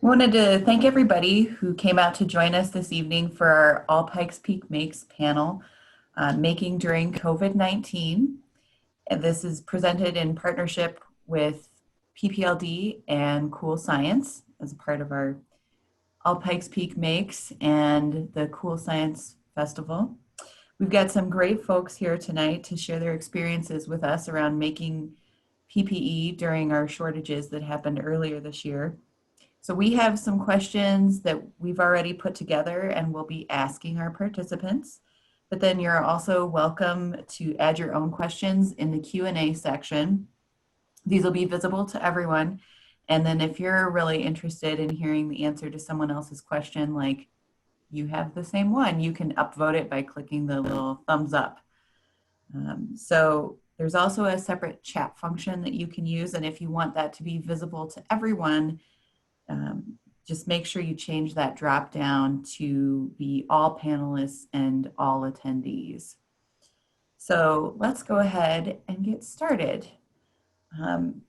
Wanted to thank everybody who came out to join us this evening for our All Pikes Peak Makes panel, Making During COVID-19. And this is presented in partnership with PPLD and Cool Science as a part of our All Pikes Peak Makes and the Cool Science Festival. We've got some great folks here tonight to share their experiences with us around making PPE during our shortages that happened earlier this year. So we have some questions that we've already put together and we'll be asking our participants. But then you're also welcome to add your own questions in the Q&A section. These will be visible to everyone. And then if you're really interested in hearing the answer to someone else's question, like you have the same one, you can upvote it by clicking the little thumbs up. So there's also a separate chat function that you can use. And if you want that to be visible to everyone, just make sure you change that drop down to be all panelists and all attendees. So let's go ahead and get started. John,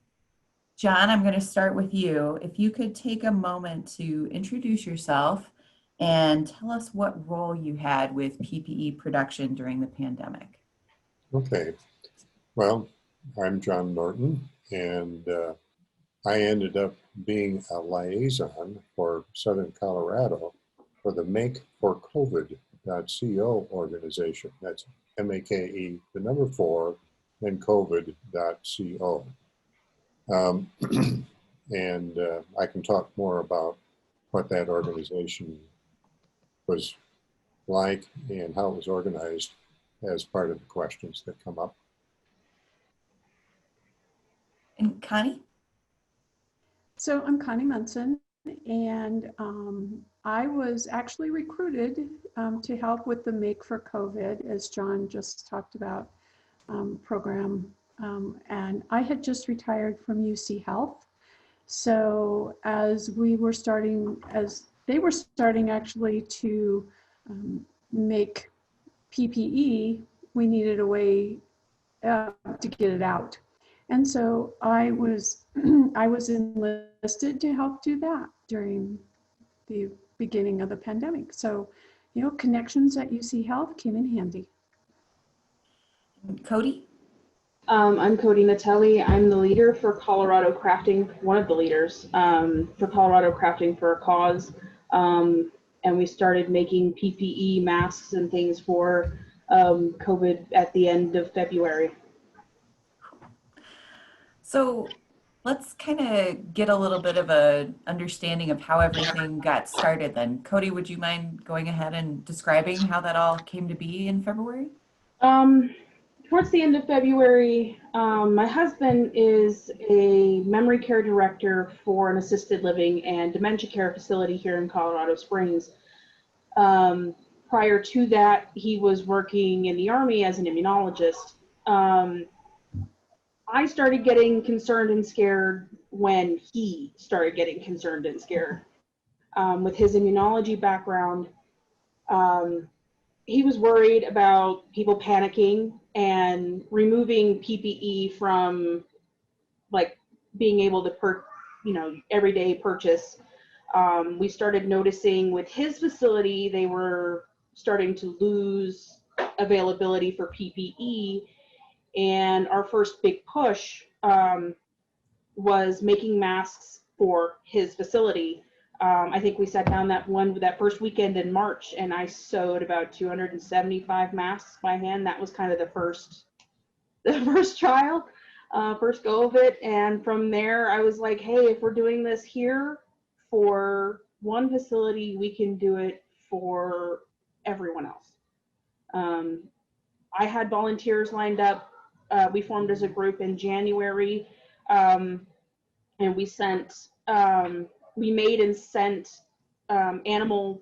I'm going to start with you. If you could take a moment to introduce yourself and tell us what role you had with PPE production during the pandemic. Okay, well, I'm John Norton, and I ended up being a liaison for Southern Colorado for the makeforcovid.co organization. That's MAKE, the number 4, then covid.co. And I can talk more about what that organization was like and how it was organized as part of the questions that come up. And Connie? So I'm Connie Munson, and I was actually recruited to help with the Make for COVID, as John just talked about, program. And I had just retired from UC Health. So as they were starting actually to make PPE, we needed a way to get it out. And so I was enlisted to help do that during the beginning of the pandemic. So, connections at UC Health came in handy. Cody? I'm Cody Natelli. I'm the leader for Colorado Crafting, one of the leaders for Colorado Crafting for a Cause. And we started making PPE masks and things for COVID at the end of February. So let's kind of get a little bit of an understanding of how everything got started then. Cody, would you mind going ahead and describing how that all came to be in February? Towards the end of February, my husband is a memory care director for an assisted living and dementia care facility here in Colorado Springs. Prior to that, he was working in the Army as an immunologist. I started getting concerned and scared when he started getting concerned and scared. With his immunology background, he was worried about people panicking and removing PPE from like being able to everyday purchase. We started noticing with his facility, they were starting to lose availability for PPE. And our first big push was making masks for his facility. I think we sat down that first weekend in March, and I sewed about 275 masks by hand. That was kind of the first trial, first go of it. And from there, I was like, hey, if we're doing this here for one facility, we can do it for everyone else. I had volunteers lined up. We formed as a group in January, and we made and sent animal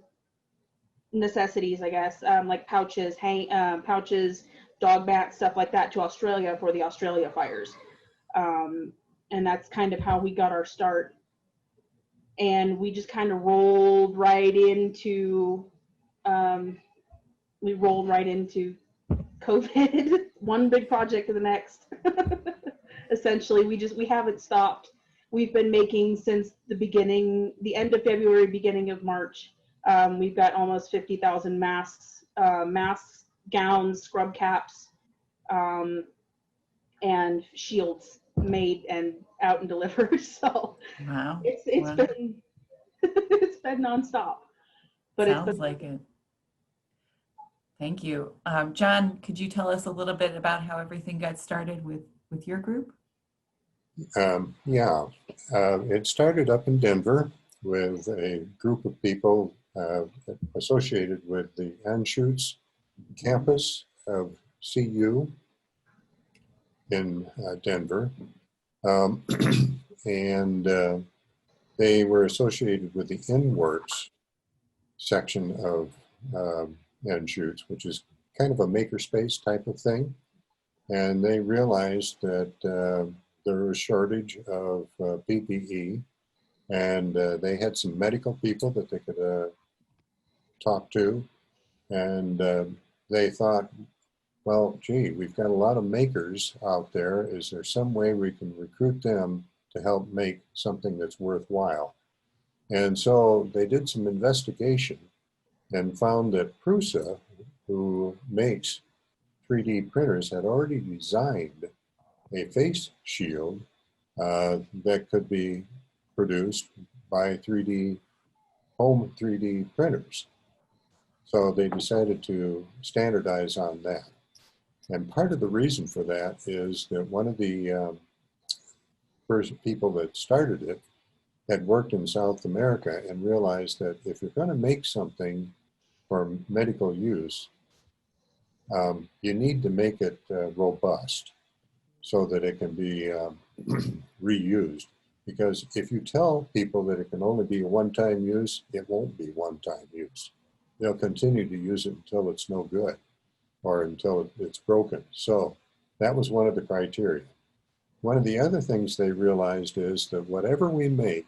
necessities, I guess, like pouches, dog mats, stuff like that, to Australia for the Australia fires. And that's kind of how we got our start. And we just kind of rolled right into COVID, one big project to the next. Essentially, we haven't stopped. we've been making since the beginning, the end of February, beginning of March. We've got almost 50,000 masks, gowns, scrub caps, and shields made and out and delivered. So Wow. it's Wow. been it's been nonstop. But Sounds it's been like it. Thank you. John, could you tell us a little bit about how everything got started with your group? Yeah, it started up in Denver with a group of people associated with the Anschutz campus of CU in Denver. And they were associated with the InWorks section of Anschutz, which is kind of a makerspace type of thing. And they realized that there was a shortage of PPE, and they had some medical people that they could talk to. And they thought, well, gee, we've got a lot of makers out there. Is there some way we can recruit them to help make something that's worthwhile? And so they did some investigation and found that Prusa, who makes 3D printers, had already designed a face shield that could be produced by home 3D printers. So they decided to standardize on that. And part of the reason for that is that one of the first people that started it had worked in South America and realized that if you're going to make something for medical use, you need to make it robust so that it can be reused. Because if you tell people that it can only be a one-time use, it won't be one-time use. They'll continue to use it until it's no good or until it's broken. So that was one of the criteria. One of the other things they realized is that whatever we make,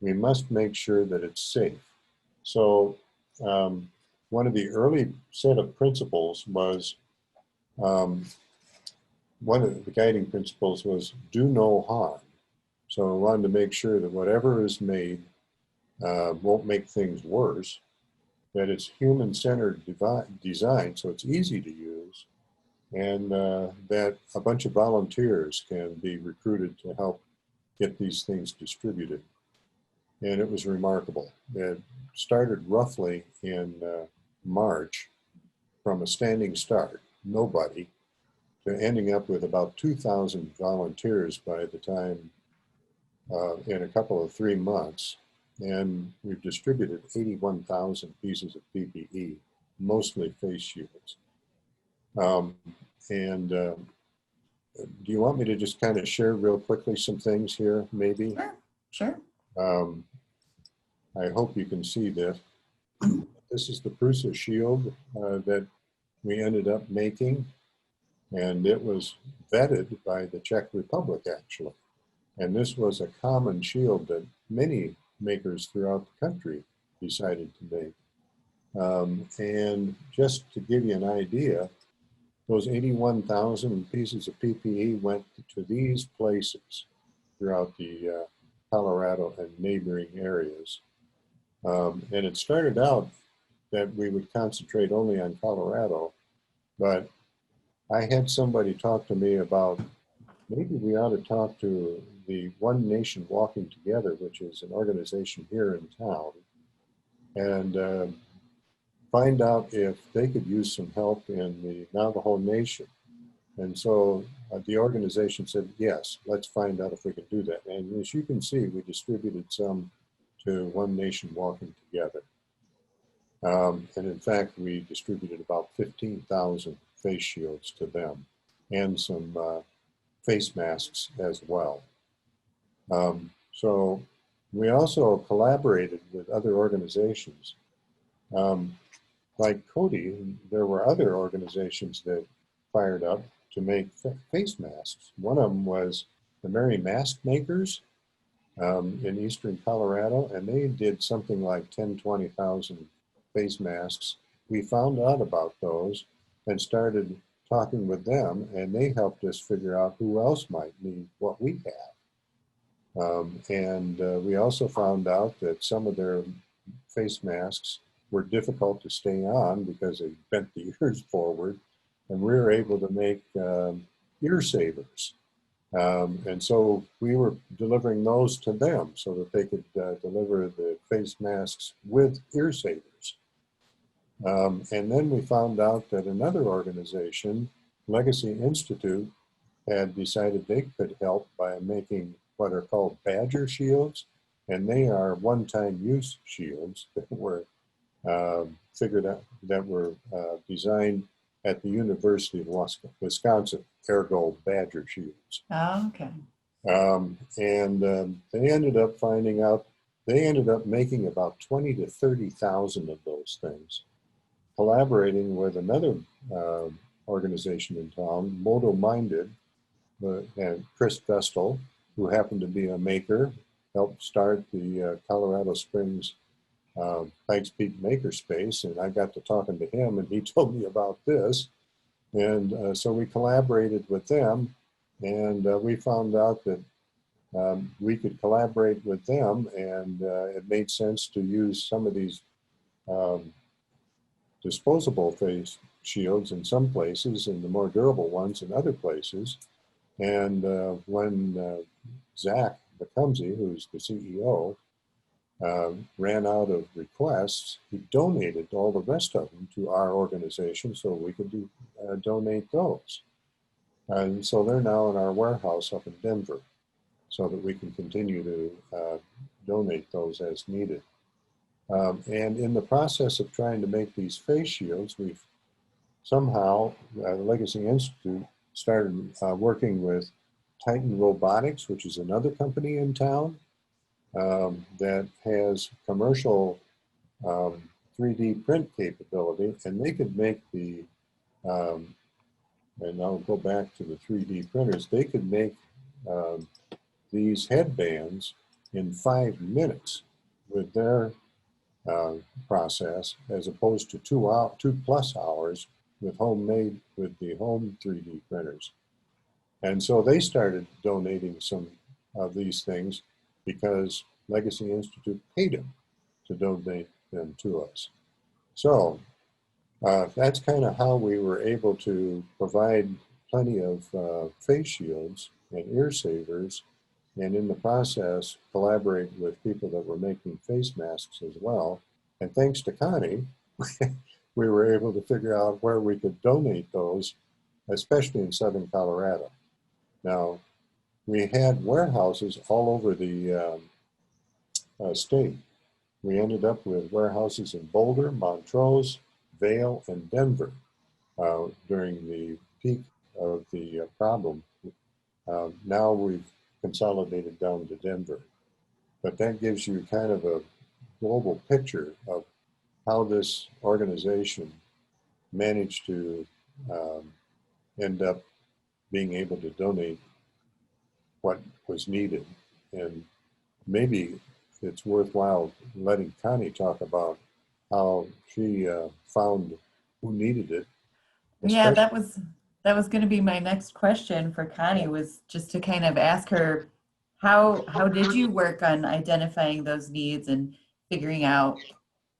we must make sure that it's safe. So one of the early set of principles was, one of the guiding principles was do no harm. So I wanted to make sure that whatever is made won't make things worse, that it's human-centered design, so it's easy to use, and that a bunch of volunteers can be recruited to help get these things distributed. And it was remarkable. It started roughly in March from a standing start, nobody, to ending up with about 2,000 volunteers by the time in a couple of 3 months. And we've distributed 81,000 pieces of PPE, mostly face shields. Do you want me to just kind of share real quickly some things here, maybe? Sure. I hope you can see this. This is the Prusa Shield that we ended up making, and it was vetted by the Czech Republic, actually. And this was a common shield that many makers throughout the country decided to make. And just to give you an idea, those 81,000 pieces of PPE went to these places throughout the Colorado and neighboring areas. And it started out that we would concentrate only on Colorado, but I had somebody talk to me about maybe we ought to talk to the One Nation Walking Together, which is an organization here in town, and find out if they could use some help in the Navajo Nation. And so the organization said, yes, let's find out if we can do that. And as you can see, we distributed some to One Nation Walking Together. And in fact, we distributed about 15,000 face shields to them and some face masks as well. So we also collaborated with other organizations. Like Cody, there were other organizations that fired up to make face masks. One of them was the Merry Mask Makers in eastern Colorado, and they did something like 10, 20,000 face masks. We found out about those and started talking with them, and they helped us figure out who else might need what we have. We also found out that some of their face masks were difficult to stay on because they bent the ears forward, and we were able to make ear savers. And so we were delivering those to them so that they could deliver the face masks with ear savers. And then we found out that another organization, Legacy Institute, had decided they could help by making what are called Badger shields. And they are one-time use shields that were figured out, that were designed at the University of Wisconsin, ergo Badger shields. Oh, okay. They ended up finding out, they ended up making about 20 to 30,000 of those things, collaborating with another organization in town, Moto Minded, and Chris Vestal, who happened to be a maker, helped start the Colorado Springs Pikes Peak Makerspace, and I got to talking to him, and he told me about this. And so we collaborated with them, and we found out that we could collaborate with them, and it made sense to use some of these disposable face shields in some places and the more durable ones in other places. And when Zach Bacumsey, who's the CEO, ran out of requests, he donated all the rest of them to our organization so we could donate those. And so they're now in our warehouse up in Denver so that we can continue to donate those as needed. And in the process of trying to make these face shields, we've somehow, the Legacy Institute started working with Titan Robotics, which is another company in town that has commercial 3D print capability, and they could make the, and I'll go back to the 3D printers, they could make these headbands in 5 minutes with their process, as opposed to 2+ hours with homemade, with the home 3D printers. And so they started donating some of these things because Legacy Institute paid them to donate them to us. So that's kind of how we were able to provide plenty of face shields and ear savers, and in the process collaborate with people that were making face masks as well. And thanks to Connie, we were able to figure out where we could donate those, especially in Southern Colorado. Now, we had warehouses all over the state. We ended up with warehouses in Boulder, Montrose, Vail, and Denver during the peak of the problem. Now we've consolidated down to Denver. But that gives you kind of a global picture of how this organization managed to end up being able to donate what was needed. And maybe it's worthwhile letting Connie talk about how she found who needed it. Yeah, that was going to be my next question for Connie, was just to kind of ask her, how did you work on identifying those needs and figuring out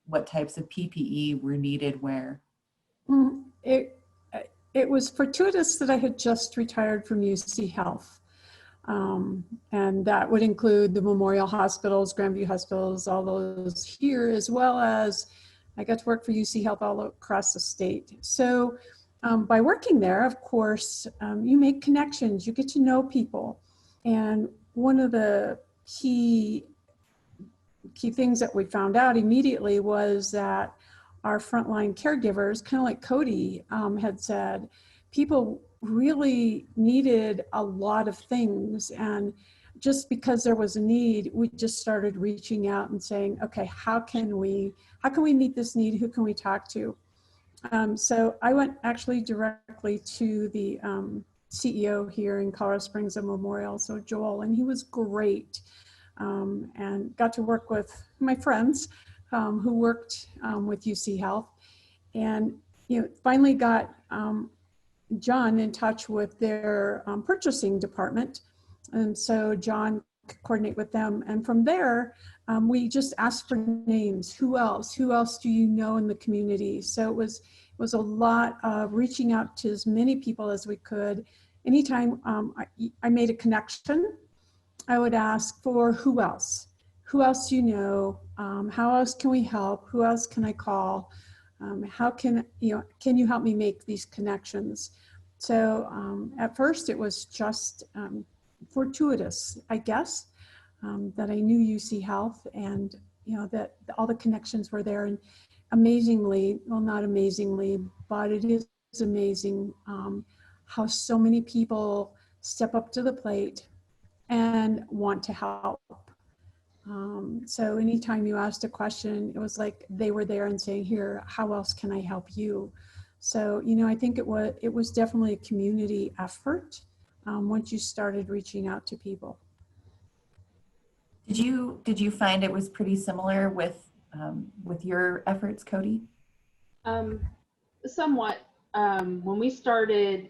what types of PPE were needed where? It was fortuitous that I had just retired from UC Health. And that would include the Memorial Hospitals, Grandview Hospitals, all those here, as well as I got to work for UC Health all across the state. So by working there, of course, you make connections, you get to know people. And one of the key things that we found out immediately was that our frontline caregivers, kind of like Cody had said, people really needed a lot of things. And just because there was a need, we just started reaching out and saying, okay, how can we meet this need? Who can we talk to? So I went actually directly to the CEO here in Colorado Springs of Memorial, so Joel, and he was great, and got to work with my friends who worked with UC Health, and finally got John in touch with their purchasing department. And so John coordinate with them. And from there, we just asked for names. Who else? Who else do you know in the community? So it was a lot of reaching out to as many people as we could. Anytime I made a connection, I would ask for who else? Who else do you know? How else can we help? Who else can I call? How can you help me make these connections? So at first it was just fortuitous, I guess, that I knew UC Health, and that all the connections were there. And amazingly, well, not amazingly, but it is amazing how so many people step up to the plate and want to help. So anytime you asked a question, it was like they were there and saying, here, how else can I help you? So, I think it was definitely a community effort once you started reaching out to people. Did you find it was pretty similar with your efforts, Cody? Somewhat. When we started,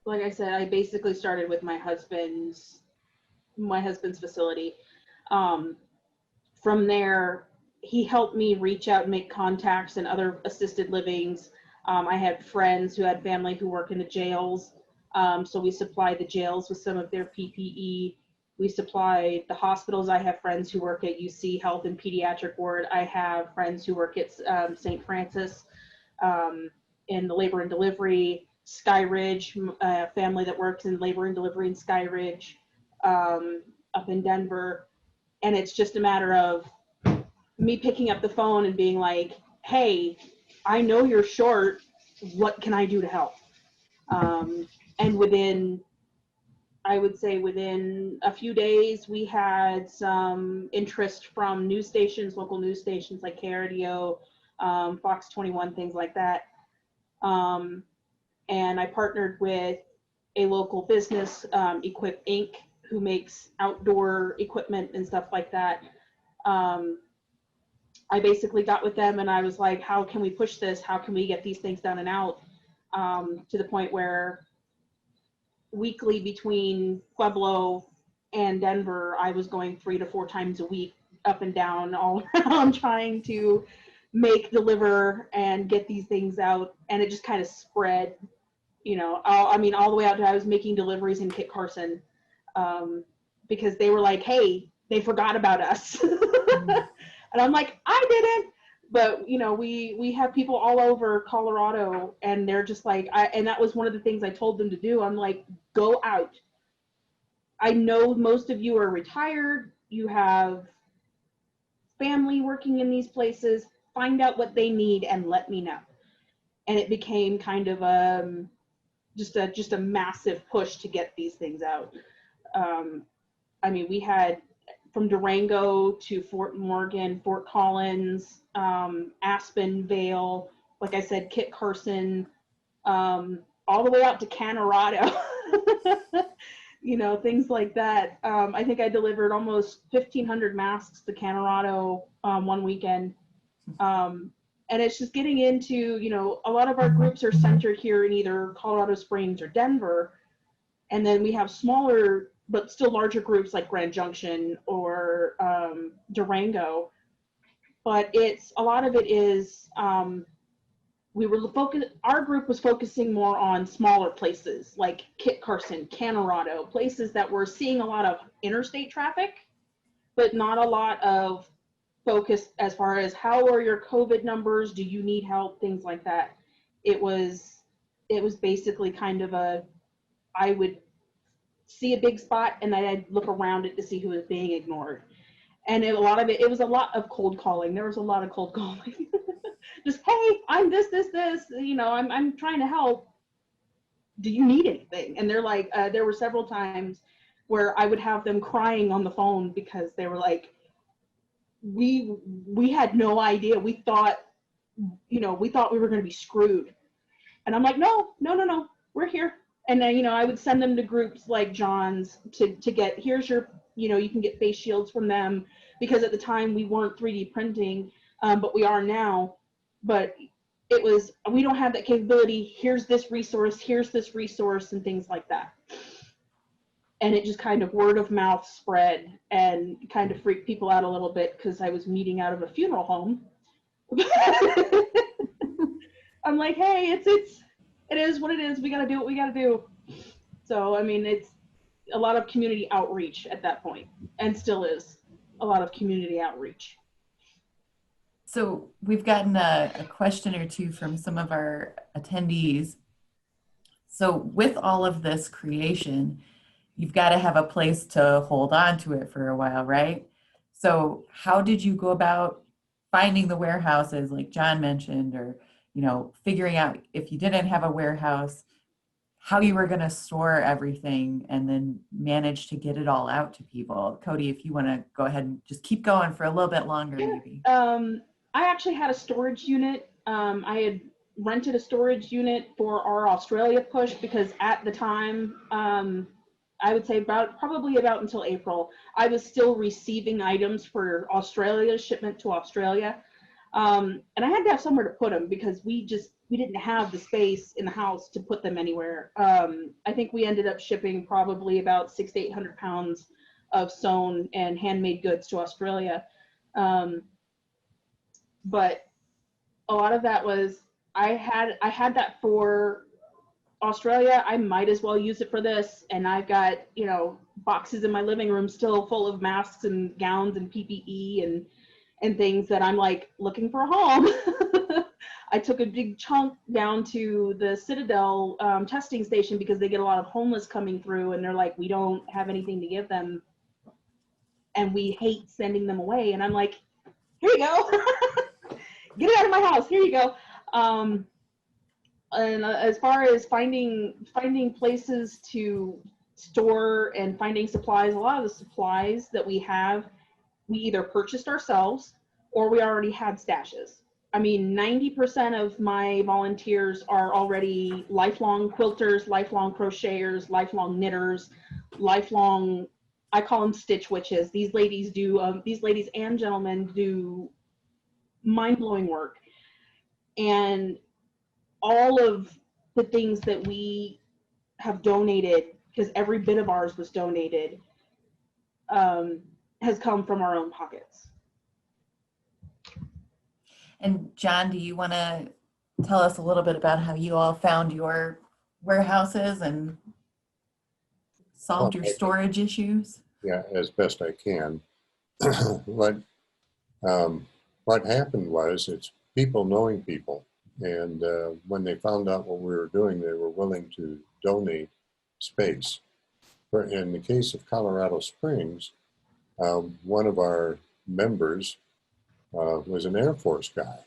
like I said, I basically started with my husband's facility. From there, he helped me reach out and make contacts in other assisted livings. I had friends who had family who work in the jails, so we supplied the jails with some of their PPE. We supplied the hospitals. I have friends who work at UC Health and Pediatric Ward. I have friends who work at St. Francis in the labor and delivery. Sky Ridge, a family that works in labor and delivery in Sky Ridge up in Denver. And it's just a matter of me picking up the phone and being like, hey, I know you're short. What can I do to help? And I would say within a few days, we had some interest from news stations, local news stations like KRDO, Fox 21, things like that. And I partnered with a local business, Equip Inc., who makes outdoor equipment and stuff like that. I basically got with them and I was like, how can we push this? How can we get these things done and out? To the point where weekly between Pueblo and Denver, I was going 3 to 4 times a week up and down all around trying to make, deliver, and get these things out. And it just kind of spread, all the way out to I was making deliveries in Kit Carson because they were like, hey, they forgot about us. And I'm like, I didn't. But, we have people all over Colorado and they're just like, and that was one of the things I told them to do. I'm like, go out. I know most of you are retired. You have family working in these places. Find out what they need and let me know. And it became kind of just a massive push to get these things out. We had from Durango to Fort Morgan, Fort Collins, Aspen, Vale, like I said, Kit Carson, all the way out to Colorado, things like that. I think I delivered almost 1,500 masks to Colorado one weekend. And it's just getting into, a lot of our groups are centered here in either Colorado Springs or Denver. And then we have smaller, but still larger groups like Grand Junction or Durango. But a lot of it is, our group was focusing more on smaller places like Kit Carson, Colorado, places that were seeing a lot of interstate traffic, but not a lot of focus as far as how are your COVID numbers, do you need help, things like that. It was basically kind of I would see a big spot and then I'd look around it to see who was being ignored. And a lot of it was a lot of cold calling. There was a lot of cold calling. Just, hey, I'm this, I'm trying to help. Do you need anything? And they're like, there were several times where I would have them crying on the phone because they were like, we had no idea. We thought we were going to be screwed. And I'm like, no, we're here. And then, I would send them to groups like John's to get, here's your, you can get face shields from them, because at the time we weren't 3D printing, but we are now. But it was, we don't have that capability. Here's this resource, and things like that. and it just kind of word of mouth spread and kind of freaked people out a little bit because I was meeting out of a funeral home. I'm like, hey, it is what it is. We got to do what we got to do. So, I mean, it's a lot of community outreach at that point, and still is a lot of community outreach. So we've gotten a question or two from some of our attendees. So with all of this creation, you've got to have a place to hold on to it for a while, right? So how did you go about finding the warehouses like John mentioned, or, you know, figuring out if you didn't have a warehouse, how you were going to store everything and then manage to get it all out to people? Cody, if you want to go ahead and just keep going for a little bit longer, maybe. I actually had a storage unit. I had rented a storage unit for our Australia push because at the time, I would say probably about until April, I was still receiving items for Australia, shipment to Australia. And I had to have somewhere to put them because we didn't have the space in the house to put them anywhere. I think we ended up shipping probably about 600 to 800 pounds of sewn and handmade goods to Australia. But a lot of that was, I had that for Australia. I might as well use it for this. And I've got, you know, boxes in my living room still full of masks and gowns and PPE and things that I'm like looking for a home. I took a big chunk down to the Citadel testing station because they get a lot of homeless coming through and they're like, we don't have anything to give them and we hate sending them away. And I'm like, here you go. Get it out of my house. Here you go. And as far as finding places to store and finding supplies, a lot of the supplies that we have, we either purchased ourselves or we already had stashes. I mean, 90% of my volunteers are already lifelong quilters, lifelong crocheters, lifelong knitters, lifelong, I call them stitch witches. These ladies and gentlemen do mind-blowing work. And all of the things that we have donated, because every bit of ours was donated, has come from our own pockets. And John, do you want to tell us a little bit about how you all found your warehouses and solved your storage issues? Yeah, as best I can. What happened was, it's people knowing people. And when they found out what we were doing, they were willing to donate space. In the case of Colorado Springs, one of our members was an Air Force guy,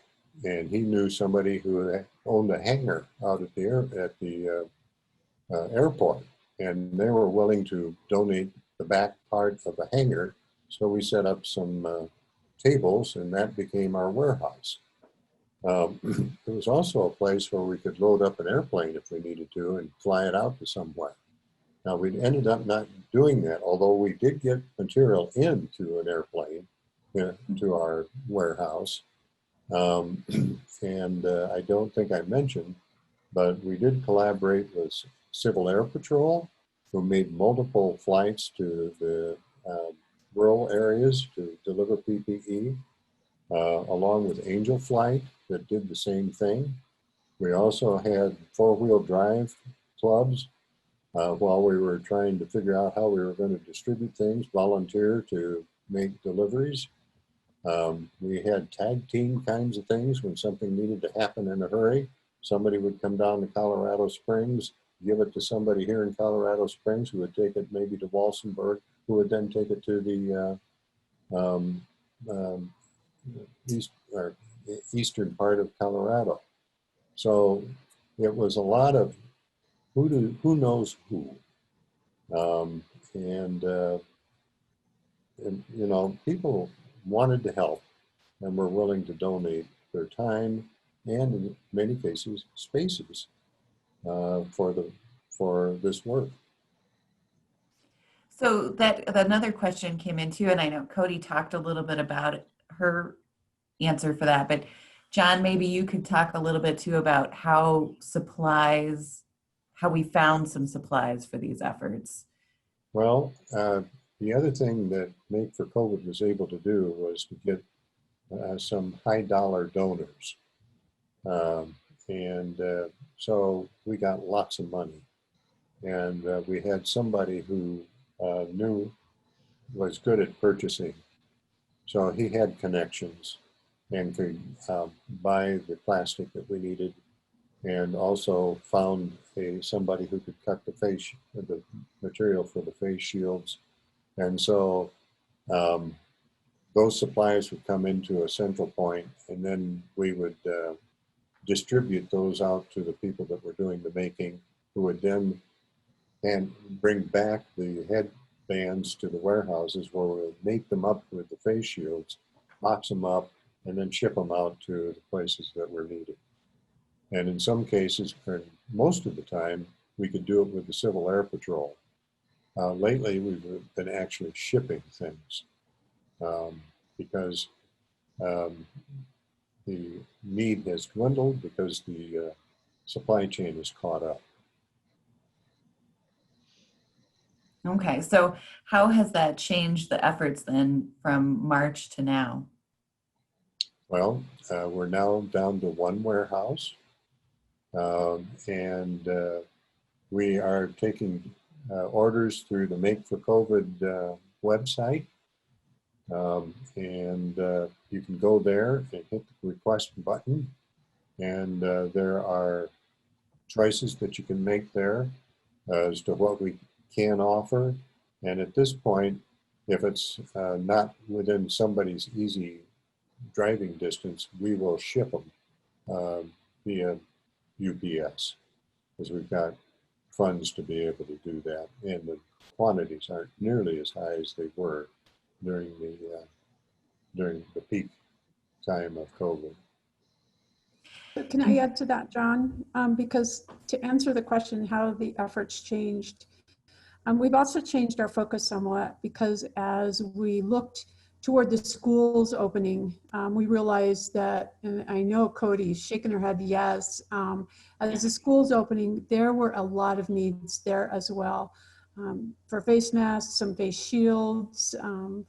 and he knew somebody who owned a hangar out at the airport, and they were willing to donate the back part of the hangar. So we set up some tables, and that became our warehouse. There was also a place where we could load up an airplane if we needed to and fly it out to somewhere. Now, we ended up not doing that, although we did get material into an airplane, to our warehouse. And I don't think I mentioned, but we did collaborate with Civil Air Patrol, who made multiple flights to the rural areas to deliver PPE, along with Angel Flight that did the same thing. We also had four-wheel drive clubs while we were trying to figure out how we were going to distribute things, volunteer to make deliveries. We had tag team kinds of things when something needed to happen in a hurry. Somebody would come down to Colorado Springs, give it to somebody here in Colorado Springs who would take it maybe to Walsenburg, who would then take it to the eastern part of Colorado. So it was a lot of who knows who. And you know, people wanted to help and were willing to donate their time and, in many cases, spaces for this work. So that another question came in too, and I know Cody talked a little bit about her answer for that, but John, maybe you could talk a little bit too about how we found some supplies for these efforts. Well, the other thing that Make for COVID was able to do was to get some high dollar donors. Um, and so we got lots of money. And we had somebody who knew was good at purchasing. So he had connections and could buy the plastic that we needed, and also found somebody who could cut the material for the face shields. And so um, those supplies would come into a central point, and then we would distribute those out to the people that were doing the making, who would then bring back the headbands to the warehouses, where we would make them up with the face shields, box them up, and then ship them out to the places that were needed. And in some cases, or most of the time, we could do it with the Civil Air Patrol. Lately, we've been actually shipping things because the need has dwindled because the supply chain is caught up. Okay, so how has that changed the efforts then from March to now? Well, we're now down to one warehouse, and we are taking orders through the Make for COVID website. And you can go there and hit the request button, and there are choices that you can make there as to what we can offer. And at this point, if it's not within somebody's easy driving distance, we will ship them via UPS, because we've got funds to be able to do that, and the quantities aren't nearly as high as they were during the peak time of COVID. Can I add to that, John? Because to answer the question, how the efforts changed, we've also changed our focus somewhat, because as we looked toward the schools opening, we realized that, and I know Cody's shaking her head yes, as the schools opening, there were a lot of needs there as well, for face masks, some face shields,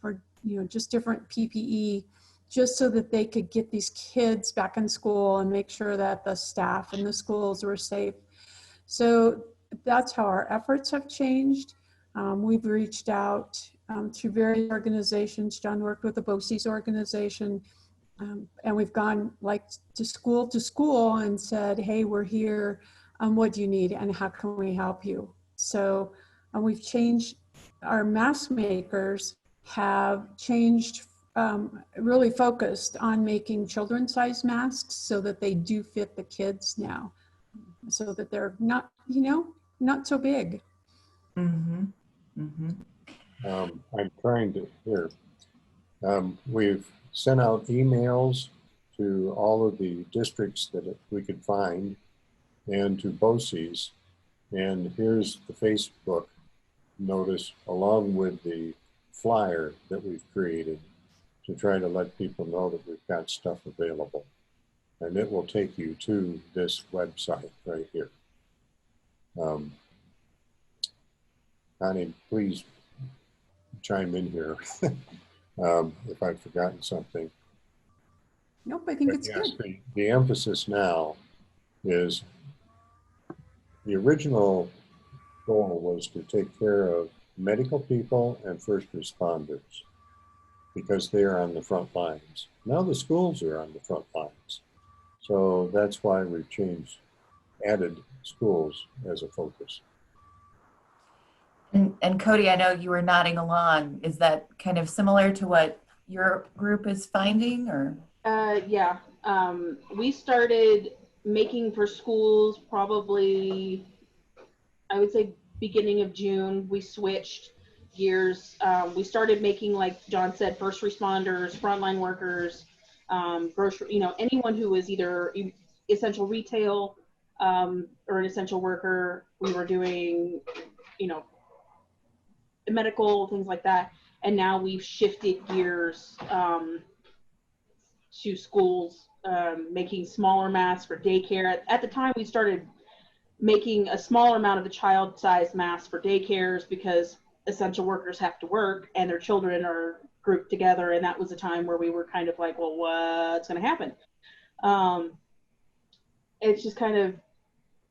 for just different PPE, just so that they could get these kids back in school and make sure that the staff in the schools were safe. So that's how our efforts have changed. We've reached out to various organizations. John worked with the BOCES organization, and we've gone to school and said, hey, we're here. What do you need and how can we help you? So we've changed. Our mask makers have changed, really focused on making children-sized masks so that they do fit the kids now, so that they're not, not so big. Mm-hmm. Mm-hmm. I'm trying to here. We've sent out emails to all of the districts that we could find, and to BOCES. And here's the Facebook notice along with the flyer that we've created to try to let people know that we've got stuff available. And it will take you to this website right here. Connie, please chime in here if I've forgotten something. Nope, I think But it's yes, good. the emphasis now is the original goal was to take care of medical people and first responders, because they are on the front lines. Now the schools are on the front lines. So that's why we've added schools as a focus. And Cody, I know you were nodding along. Is that kind of similar to what your group is finding, or? Yeah, we started making for schools probably, I would say, beginning of June. We switched gears. We started making, like John said, first responders, frontline workers, grocery, anyone who was either essential retail or an essential worker. We were doing, medical, things like that. And now we've shifted gears to schools, making smaller masks for daycare. At the time, we started making a smaller amount of the child-sized masks for daycares because essential workers have to work and their children are grouped together. And that was a time where we were kind of like, well, what's going to happen? It's just kind of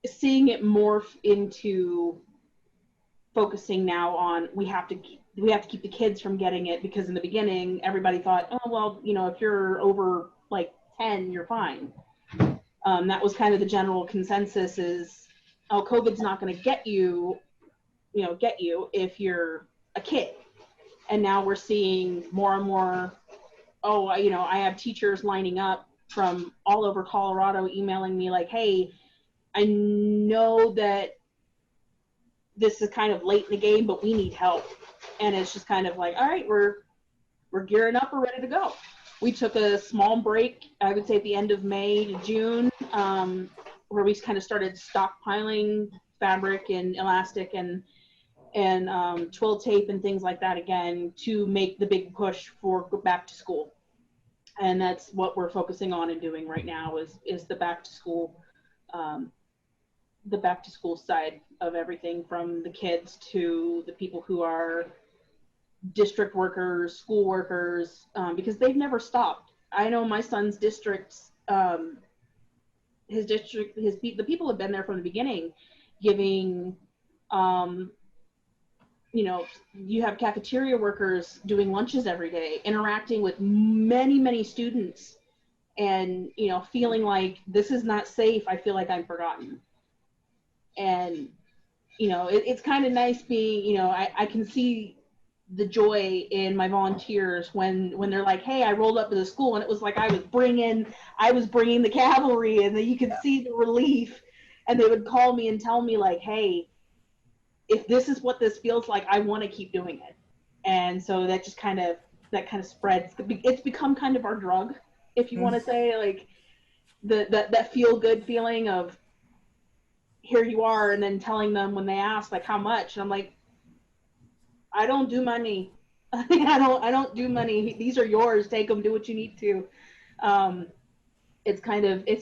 seeing it morph into focusing now on we have to keep the kids from getting it, because in the beginning everybody thought, oh well, you know, if you're over like 10 you're fine. That was kind of the general consensus is, oh, COVID's not going to get you if you're a kid. And now we're seeing more and more, oh, you know, I have teachers lining up from all over Colorado emailing me like, hey, I know that this is kind of late in the game, but we need help. And it's just kind of like, all right, we're gearing up, we're ready to go. We took a small break, I would say at the end of May to June, where we kind of started stockpiling fabric and elastic and twill tape and things like that again to make the big push for back to school. And that's what we're focusing on and doing right now is the back to school side of everything, from the kids to the people who are district workers, school workers, because they've never stopped. I know my son's districts, the people have been there from the beginning, giving, you know, you have cafeteria workers doing lunches every day, interacting with many, many students, and, you know, feeling like this is not safe. I feel like I'm forgotten. And, you know, it's kind of nice being, you know, I can see the joy in my volunteers when they're like, hey, I rolled up to the school and it was like I was bringing the cavalry, and then you could see the relief, and they would call me and tell me like, hey, if this is what this feels like, I want to keep doing it. And so that just kind of spreads. It's become kind of our drug, if you want to say, like that feel good feeling of here you are, and then telling them when they ask like how much, and I'm like, I don't do money. I don't do money. These are yours. Take them. Do what you need to. It's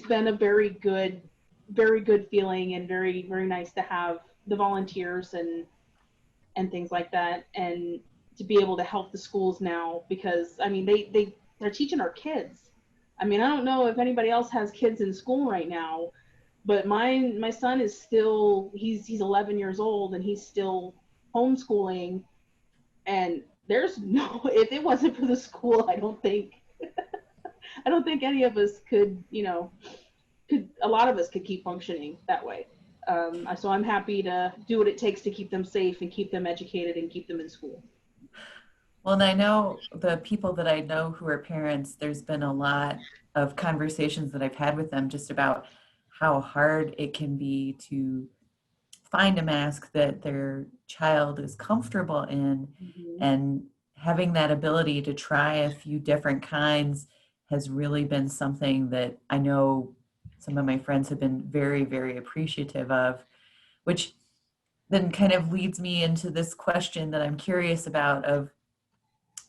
been a very good feeling, and very, very nice to have the volunteers and things like that, and to be able to help the schools now, because I mean they're teaching our kids. I mean, I don't know if anybody else has kids in school right now, but my son is still, he's 11 years old, and he's still homeschooling. And there's no, if it wasn't for the school, I don't think any of us could, you know, a lot of us could keep functioning that way. So I'm happy to do what it takes to keep them safe and keep them educated and keep them in school. Well, and I know the people that I know who are parents, there's been a lot of conversations that I've had with them just about how hard it can be to find a mask that their child is comfortable in, and having that ability to try a few different kinds has really been something that I know some of my friends have been very, very appreciative of, which then kind of leads me into this question that I'm curious about of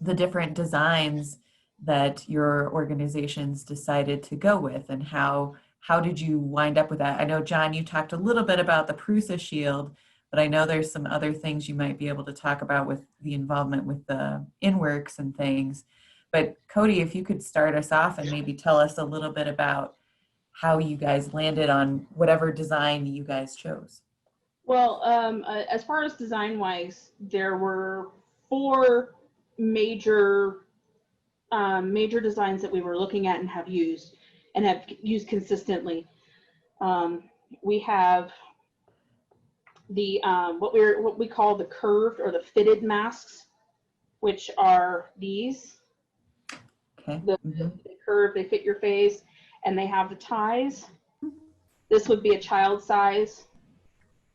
the different designs that your organizations decided to go with, and how did you wind up with that? I know, John, you talked a little bit about the Prusa Shield, but I know there's some other things you might be able to talk about with the involvement with the InWorks and things. But Cody, if you could start us off and maybe tell us a little bit about how you guys landed on whatever design you guys chose. Well, as far as design-wise, there were 4 major designs that we were looking at and have used consistently. We have the what we call the curved or the fitted masks, which are these. Okay. They curve, they fit your face, and they have the ties. This would be a child size.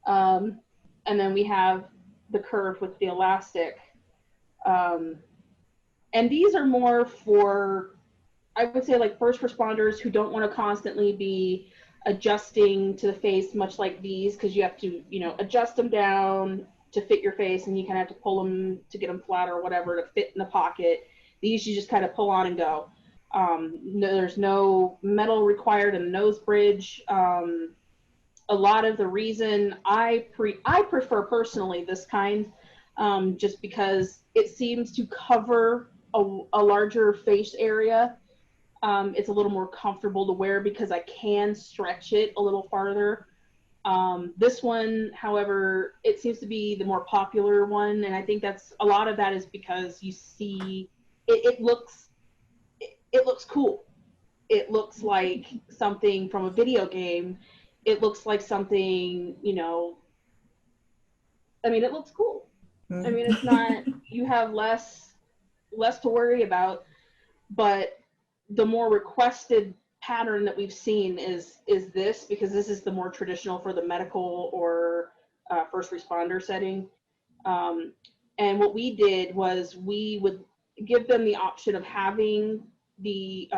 And then we have the curve with the elastic. And these are more for, I would say, like first responders who don't want to constantly be adjusting to the face, much like these, because you have to, you know, adjust them down to fit your face, and you kind of have to pull them to get them flat or whatever to fit in the pocket. These you just kind of pull on and go. There's no metal required in the nose bridge. A lot of the reason I prefer personally this kind, just because it seems to cover a larger face area. It's a little more comfortable to wear because I can stretch it a little farther. This one, however, it seems to be the more popular one, and I think that's a lot of that is because you see it looks cool. It looks like something from a video game. It looks like something, you know, I mean, it looks cool. I mean, it's not, you have less to worry about, but the more requested pattern that we've seen is this, because this is the more traditional for the medical or first responder setting. And what we did was we would give them the option of having the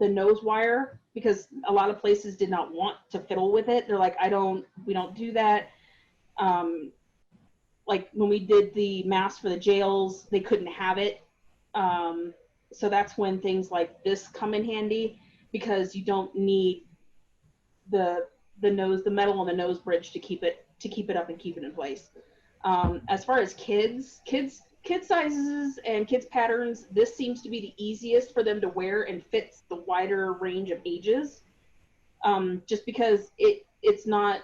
nose wire, because a lot of places did not want to fiddle with it. They're like, we don't do that. Like when we did the mask for the jails, they couldn't have it. So that's when things like this come in handy, because you don't need the metal on the nose bridge to keep it up and keep it in place. As far as kid sizes and kids patterns, this seems to be the easiest for them to wear and fits the wider range of ages. Just because it's not,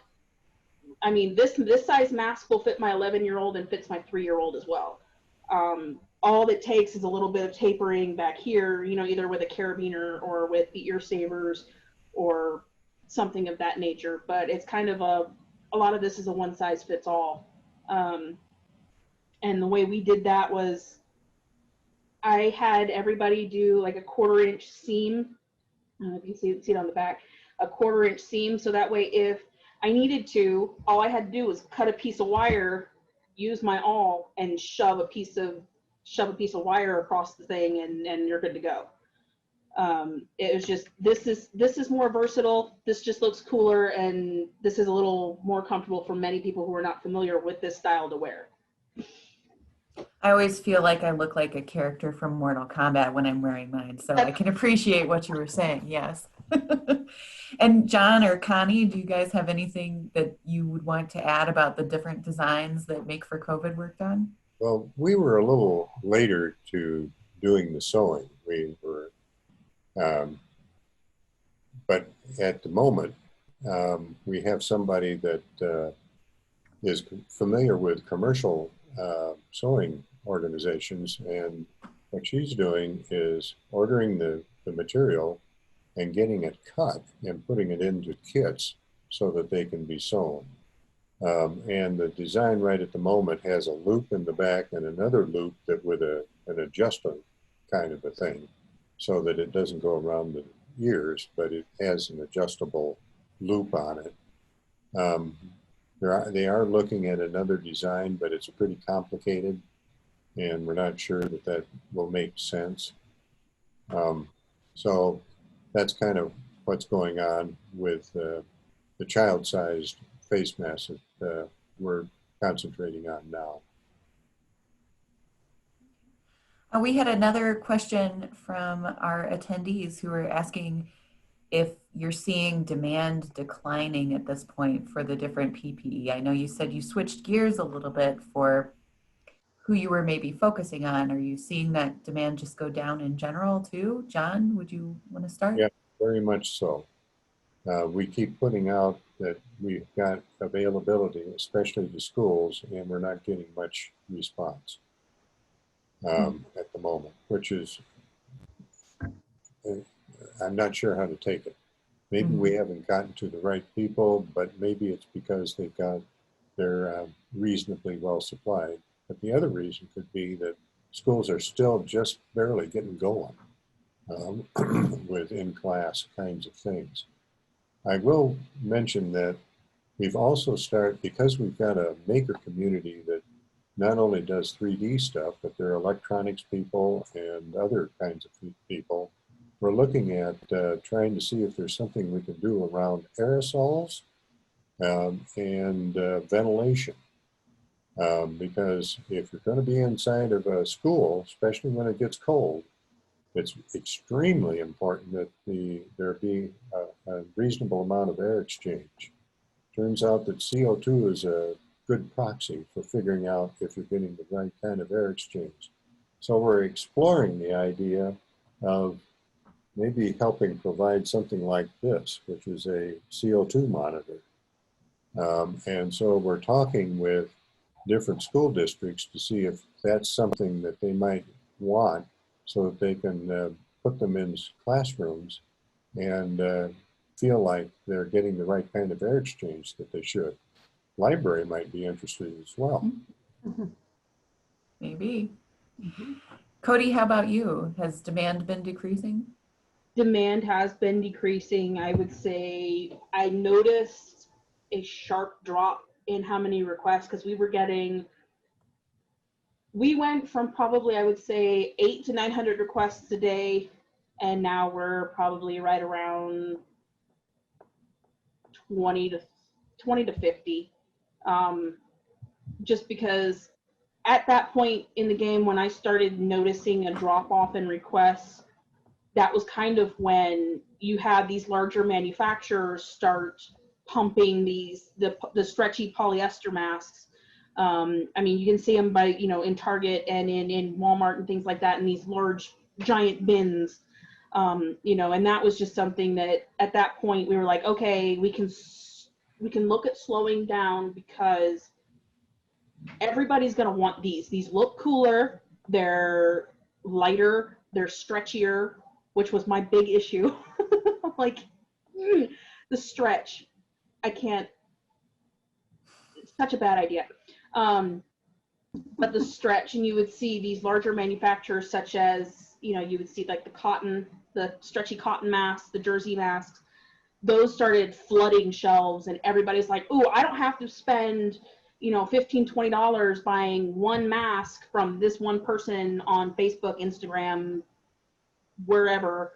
I mean, this size mask will fit my 11-year-old and fits my 3-year-old as well. All it takes is a little bit of tapering back here, you know, either with a carabiner or with the ear savers or something of that nature. But it's kind of a lot of this is a one size fits all. And the way we did that was I had everybody do like a 1/4 inch seam. I don't know if you can see it on the back, a 1/4 inch seam. So that way, if I needed to, all I had to do was cut a piece of wire, use my awl, and shove a piece of wire across the thing, and you're good to go. It was just, this is more versatile. This just looks cooler, and this is a little more comfortable for many people who are not familiar with this style to wear. I always feel like I look like a character from Mortal Kombat when I'm wearing mine, so I can appreciate what you were saying, yes. And John or Connie, do you guys have anything that you would want to add about the different designs that Make for COVID worked on? Well, we were a little later to doing the sewing. We were, but at the moment, we have somebody that is familiar with commercial sewing organizations, and what she's doing is ordering the material and getting it cut and putting it into kits so that they can be sewn. And the design right at the moment has a loop in the back and another loop that with an adjustment kind of a thing, so that it doesn't go around the ears, but it has an adjustable loop on it. They are looking at another design, but it's pretty complicated, and we're not sure that will make sense. So that's kind of what's going on with the child-sized face mask that we're concentrating on now. We had another question from our attendees who were asking if you're seeing demand declining at this point for the different PPE. I know you said you switched gears a little bit for who you were maybe focusing on. Are you seeing that demand just go down in general too? John, would you want to start? Yeah, very much so. We keep putting out that we've got availability, especially to schools, and we're not getting much response at the moment, which is, I'm not sure how to take it. Maybe we haven't gotten to the right people, but maybe it's because they're reasonably well supplied. But the other reason could be that schools are still just barely getting going with in-class kinds of things. I will mention that we've also started, because we've got a maker community that not only does 3D stuff, but there are electronics people and other kinds of people. We're looking at trying to see if there's something we can do around aerosols and ventilation. Because if you're going to be inside of a school, especially when it gets cold, it's extremely important that there be a reasonable amount of air exchange. Turns out that CO2 is a good proxy for figuring out if you're getting the right kind of air exchange. So we're exploring the idea of maybe helping provide something like this, which is a CO2 monitor. And so we're talking with different school districts to see if that's something that they might want so that they can put them in classrooms and feel like they're getting the right kind of air exchange that they should. Library might be interested as well. Maybe. Cody, how about you? Has demand been decreasing? Demand has been decreasing. I would say I noticed a sharp drop in how many requests, because we went from probably, I would say, 800 to 900 requests a day, and now we're probably right around 20 to 50. Just because at that point in the game, when I started noticing a drop off in requests, that was kind of when you had these larger manufacturers start pumping the stretchy polyester masks. I mean, you can see them in Target and in Walmart and things like that, in these large giant bins. And that was just something that at that point we were like, okay, we can look at slowing down, because everybody's going to want these look cooler, they're lighter, they're stretchier, which was my big issue. Like, the stretch, I can't, it's such a bad idea. But the stretch, and you would see these larger manufacturers such as, you would see like the stretchy cotton masks, the jersey masks, those started flooding shelves, and everybody's like, oh, I don't have to spend, $15, $20 buying one mask from this one person on Facebook, Instagram, wherever.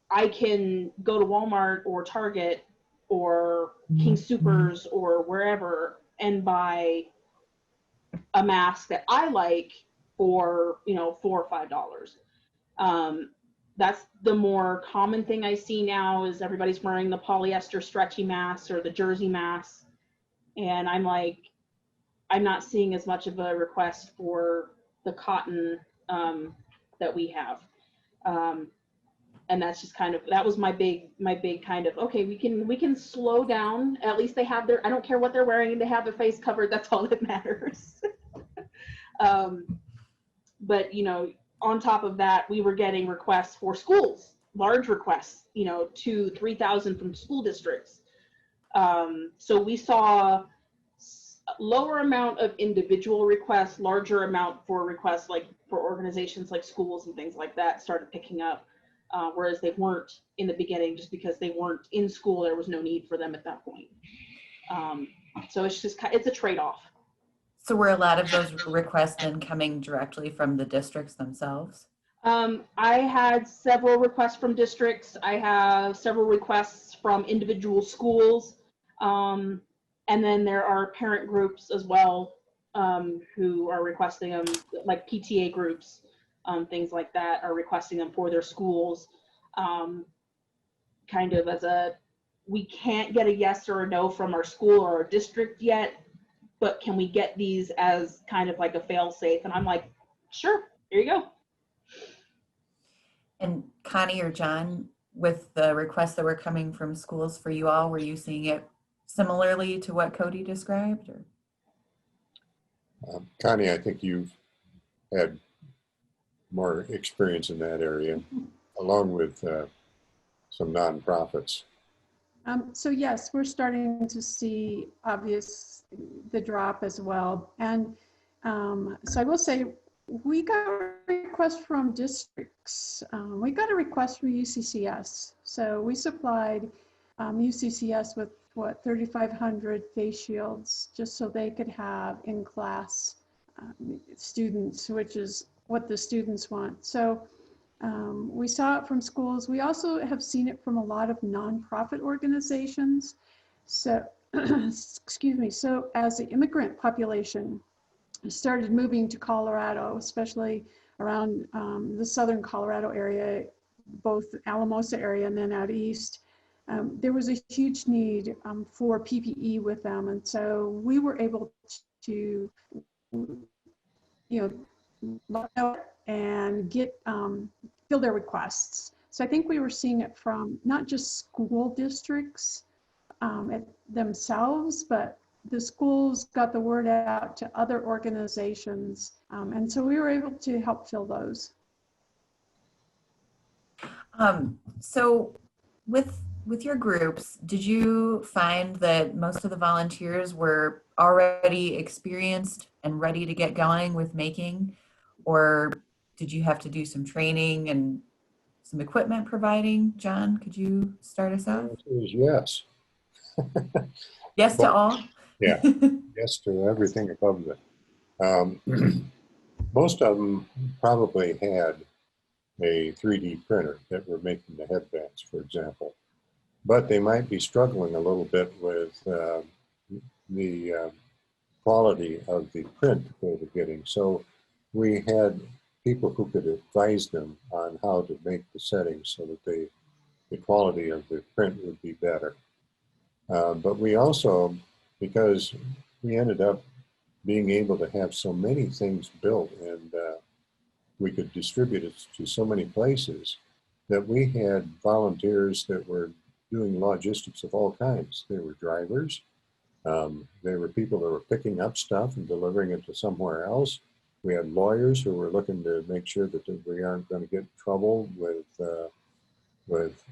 I can go to Walmart or Target or King Soopers or wherever and buy a mask that I like for, $4 or $5. That's the more common thing I see now, is everybody's wearing the polyester stretchy masks or the jersey masks. And I'm like, I'm not seeing as much of a request for the cotton that we have. And that's just that was my big kind of, okay, we can slow down. At least they have I don't care what they're wearing, they have their face covered. That's all that matters. But, on top of that, we were getting requests for schools, large requests, 2,000 to 3,000 from school districts. So we saw lower amount of individual requests, larger amount for requests like for organizations like schools and things like that started picking up, whereas they weren't in the beginning, just because they weren't in school. There was no need for them at that point. So it's a trade-off. So were a lot of those requests then coming directly from the districts themselves? I had several requests from districts. I have several requests from individual schools. And then there are parent groups as well, who are requesting them, like PTA groups, things like that, are requesting them for their schools. Kind of we can't get a yes or a no from our school or our district yet, but can we get these as kind of like a fail safe? And I'm like, sure, here you go. And Connie or John, with the requests that were coming from schools for you all, were you seeing it similarly to what Cody described? Or? Connie, I think you've had more experience in that area, along with some nonprofits. So yes, we're starting to see the drop as well. And so I will say, we got a request from districts. We got a request from UCCS. So we supplied UCCS with 3,500 face shields, just so they could have in-class students, which is what the students want. So we saw it from schools. We also have seen it from a lot of nonprofit organizations. So, excuse me. So as the immigrant population started moving to Colorado, especially around the southern Colorado area, both Alamosa area and then out east, there was a huge need for PPE with them. And so we were able to, let know and get, fill their requests. So I think we were seeing it from not just school districts themselves, but the schools got the word out to other organizations. And so we were able to help fill those. So with your groups, did you find that most of the volunteers were already experienced and ready to get going with making, or did you have to do some training and some equipment providing? John, could you start us The off? answer is yes. Yes to But, all? yeah, yes to everything above that. Most of them probably had a 3D printer that were making the headbands, for example. But they might be struggling a little bit with the quality of the print that they were getting. So we had people who could advise them on how to make the settings so that the quality of the print would be better. But we also, because we ended up being able to have so many things built and we could distribute it to so many places, that we had volunteers that were doing logistics of all kinds. They were drivers. They were people that were picking up stuff and delivering it to somewhere else. We had lawyers who were looking to make sure that we aren't going to get in trouble with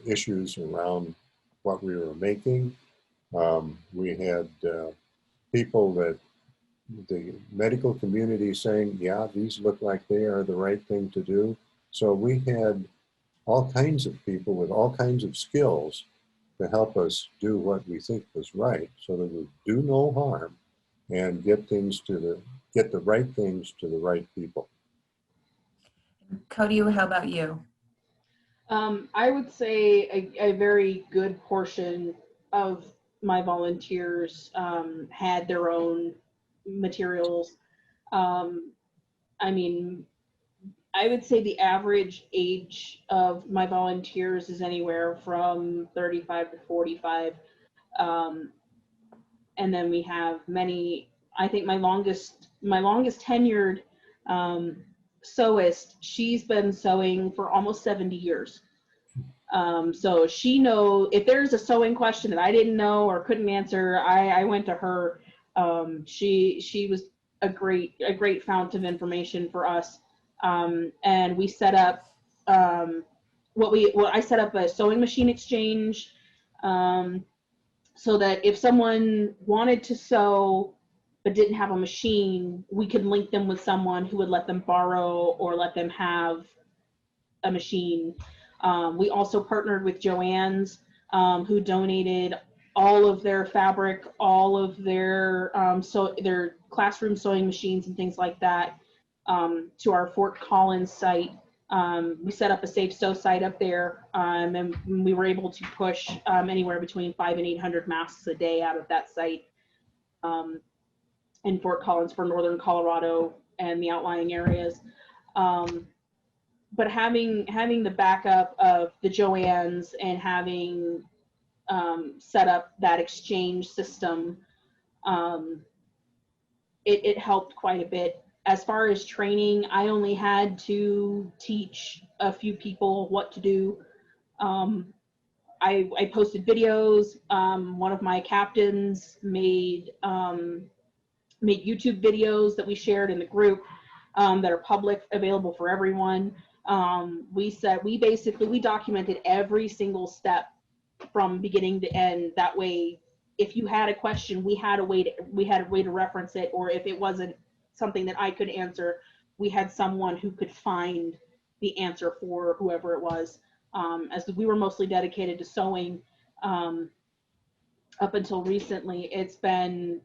issues around what we were making. We had people that the medical community saying, yeah, these look like they are the right thing to do. So we had all kinds of people with all kinds of skills to help us do what we think was right so that we do no harm and get the right things to the right people. Cody, how about you? I would say a very good portion of my volunteers had their own materials. I mean, I would say the average age of my volunteers is anywhere from 35 to 45. And then we have many, I think my longest tenured sewist, she's been sewing for almost 70 years. So she knows if there's a sewing question that I didn't know or couldn't answer, I went to her. She was a great fount of information for us. And we set up I set up a sewing machine exchange, so that if someone wanted to sew but didn't have a machine, we could link them with someone who would let them borrow or let them have a machine. We also partnered with Joann's, who donated all of their fabric, all of their their classroom sewing machines and things like that, to our Fort Collins site. We set up a safe sew site up there, and we were able to push anywhere between 500 and 800 masks a day out of that site in Fort Collins for northern Colorado and the outlying areas. But having the backup of the Joann's and having set up that exchange system, it helped quite a bit. As far as training, I only had to teach a few people what to do. I posted videos. One of my captains made YouTube videos that we shared in the group that are public, available for everyone. We documented every single step from beginning to end. That way, if you had a question, we had a way to reference it, or if it wasn't something that I could answer, we had someone who could find the answer for whoever it was. As we were mostly dedicated to sewing up until recently, it's been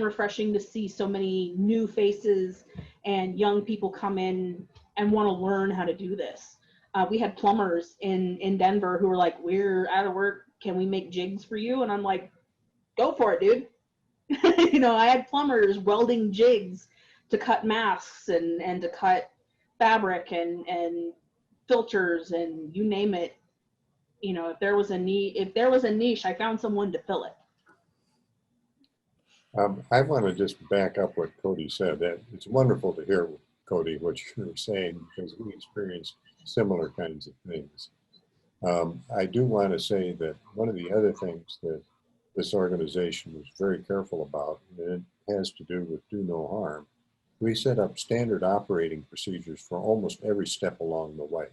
refreshing to see so many new faces and young people come in and want to learn how to do this. We had plumbers in Denver who were like, we're out of work, can we make jigs for you? And I'm like, go for it, dude. I had plumbers welding jigs to cut masks and to cut fabric and filters and you name it. if there was a niche, I found someone to fill it. I want to just back up what Cody said. That it's wonderful to hear, Cody, what you're saying, because we experienced similar kinds of things. I do want to say that one of the other things that this organization was very careful about, and it has to do with do no harm, we set up standard operating procedures for almost every step along the way.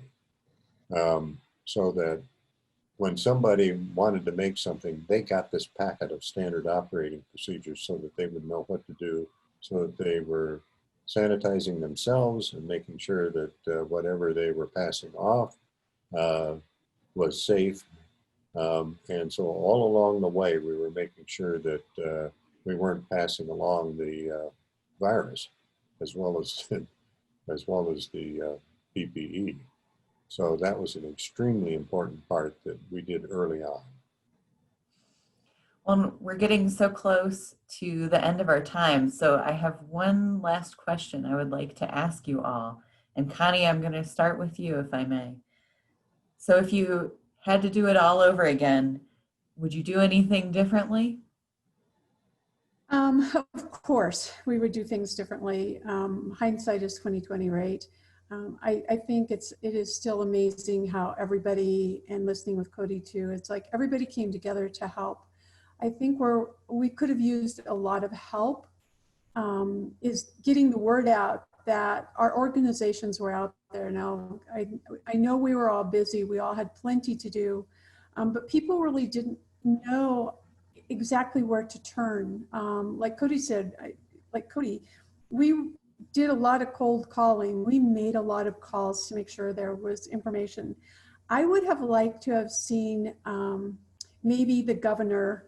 So that when somebody wanted to make something, they got this packet of standard operating procedures so that they would know what to do, so that they were sanitizing themselves and making sure that whatever they were passing off was safe. And so all along the way, we were making sure that we weren't passing along the virus as well as the PPE. So that was an extremely important part that we did early on. Well, we're getting so close to the end of our time, so I have one last question I would like to ask you all. And Connie, I'm going to start with you, if I may. So if you had to do it all over again, would you do anything differently? Of course, we would do things differently. Hindsight is 20/20, right? I think it is still amazing how everybody, and listening with Cody too, it's like everybody came together to help. I think we could have used a lot of help is getting the word out that our organizations were out there. Now, I know we were all busy. We all had plenty to do, but people really didn't know exactly where to turn. Like Cody said, we did a lot of cold calling. We made a lot of calls to make sure there was information. I would have liked to have seen maybe the governor,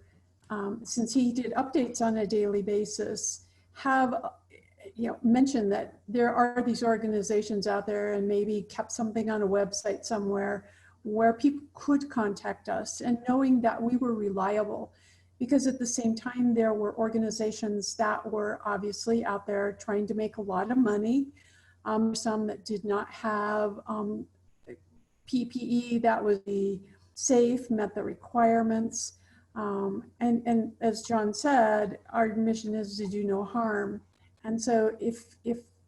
since he did updates on a daily basis, have mentioned that there are these organizations out there, and maybe kept something on a website somewhere where people could contact us, and knowing that we were reliable. Because at the same time, there were organizations that were obviously out there trying to make a lot of money. Some that did not have PPE that was safe, met the requirements. And as John said, our mission is to do no harm. And so if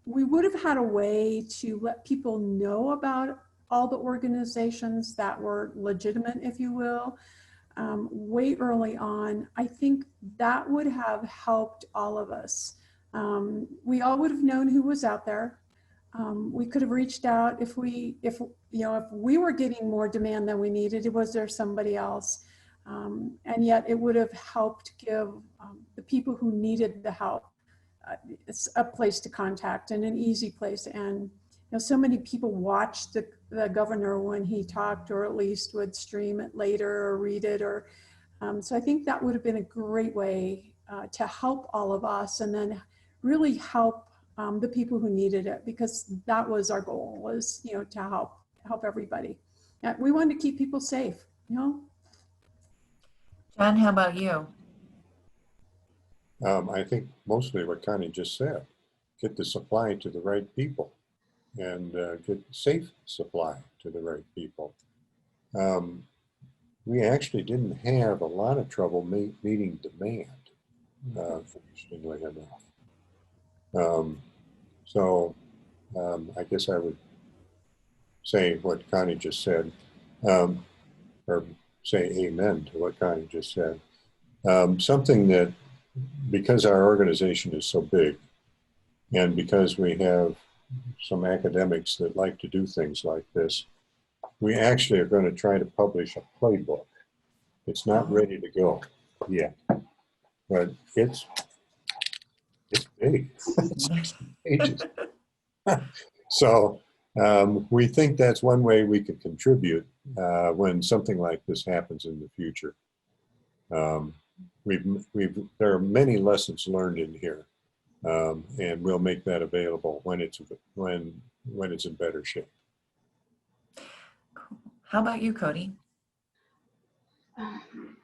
we would have had a way to let people know about all the organizations that were legitimate, if you will, way early on, I think that would have helped all of us. We all would have known who was out there. We could have reached out if we were getting more demand than we needed. Was there somebody else? And yet it would have helped give the people who needed the help a place to contact, and an easy place. And so many people watched the governor when he talked, or at least would stream it later or read it, or so I think that would have been a great way to help all of us, and then really help the people who needed it, because that was our goal, was to help everybody. We wanted to keep people safe. John, how about you? I think mostly what Connie just said: get the supply to the right people, and get safe supply to the right people. We actually didn't have a lot of trouble meeting demand, interestingly enough. I guess I would say what Connie just said, or say amen to what Connie just said. Something that, because our organization is so big, and because we have some academics that like to do things like this, we actually are going to try to publish a playbook. It's not ready to go yet, but it's big. It's 60 pages. So we think that's one way we could contribute when something like this happens in the future. There are many lessons learned in here, and we'll make that available when it's in better shape. How about you, Cody?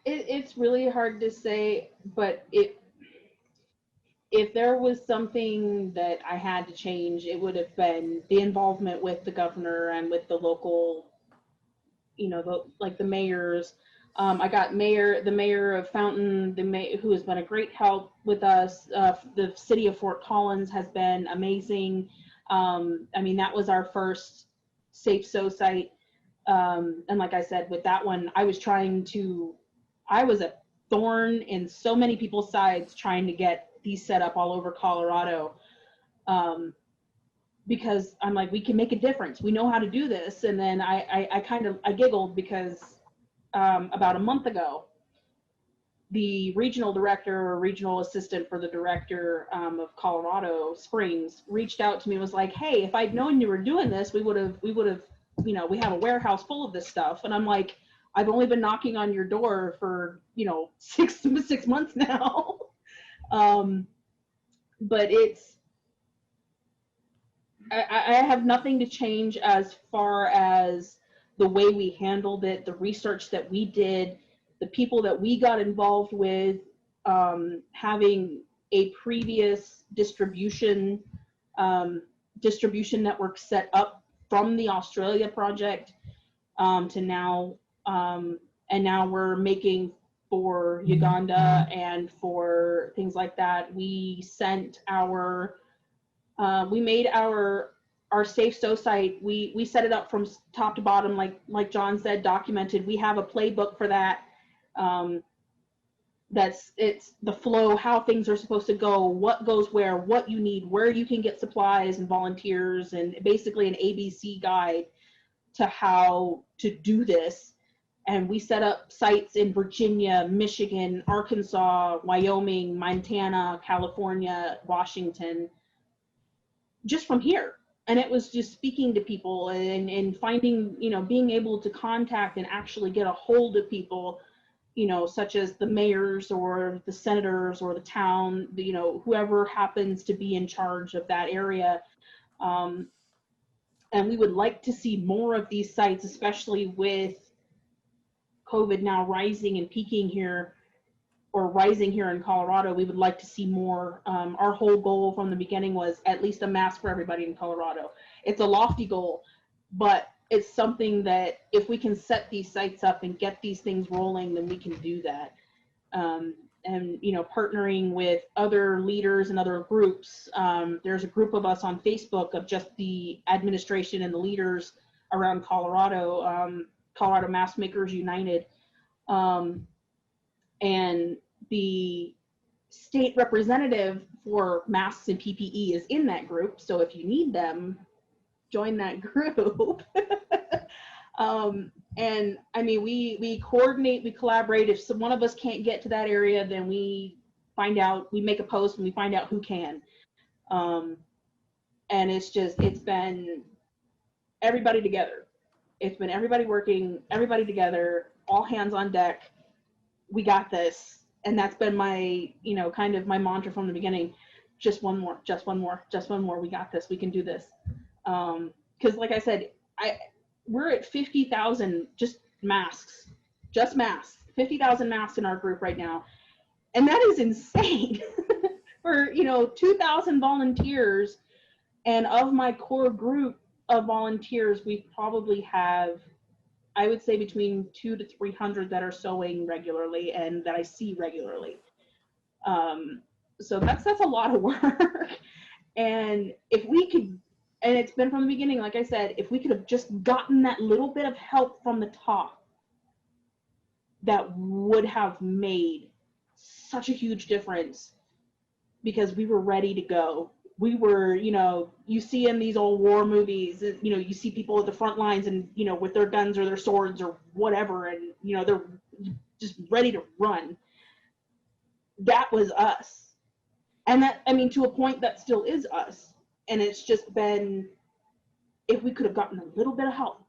It's really hard to say, but if there was something that I had to change, it would have been the involvement with the governor and with the local you know, the mayors. I got the mayor of Fountain, who has been a great help with us. The city of Fort Collins has been amazing. I mean, that was our first Safe So site. And like I said, with that one, I was a thorn in so many people's sides trying to get these set up all over Colorado. Because I'm like, we can make a difference. We know how to do this. And then I giggled because about a month ago, the regional director or regional assistant for the director of Colorado Springs reached out to me and was like, hey, if I'd known you were doing this, we would have, you know, we have a warehouse full of this stuff. And I'm like, I've only been knocking on your door for, you know, six months now. But I have nothing to change as far as the way we handled it, the research that we did, the people that we got involved with, having a previous distribution network set up from the Australia project to now, and now we're making for Uganda and for things like that. We sent we made our Safe So site. We set it up from top to bottom, like John said, documented. We have a playbook for that. It's the flow, how things are supposed to go, what goes where, what you need, where you can get supplies and volunteers, and basically an ABC guide to how to do this. And we set up sites in Virginia, Michigan, Arkansas, Wyoming, Montana, California, Washington, just from here. And it was just speaking to people and finding, you know, being able to contact and actually get a hold of people, you know, such as the mayors or the senators or the town, you know, whoever happens to be in charge of that area. And we would like to see more of these sites, especially with COVID now rising and peaking here, or rising here in Colorado. We would like to see more. Our whole goal from the beginning was at least a mask for everybody in Colorado. It's a lofty goal, but it's something that if we can set these sites up and get these things rolling, then we can do that. And, you know, partnering with other leaders and other groups. There's a group of us on Facebook of just the administration and the leaders around Colorado, Colorado Mask Makers United. And the state representative for masks and PPE is in that group. So if you need them, join that group. And I mean, we coordinate, we collaborate. If one of us can't get to that area, then we make a post and we find out who can. And it's been everybody together. It's been everybody working, everybody together, all hands on deck. We got this. And that's been my, you know, kind of my mantra from the beginning. Just one more, just one more, just one more. We got this. We can do this. Because like I said, we're at 50,000 just masks, 50,000 masks in our group right now. And that is insane for, you know, 2,000 volunteers. And of my core group of volunteers, we probably have, I would say, between 200 to 300 that are sewing regularly and that I see regularly. So that's a lot of work. And if we could, and it's been from the beginning, like I said, if we could have just gotten that little bit of help from the top, that would have made such a huge difference, because we were ready to go. We were, you know, you see in these old war movies, you know, you see people at the front lines and, you know, with their guns or their swords or whatever, and, you know, they're just ready to run. That was us. And that, I mean, to a point, that still is us. And it's just been, if we could have gotten a little bit of help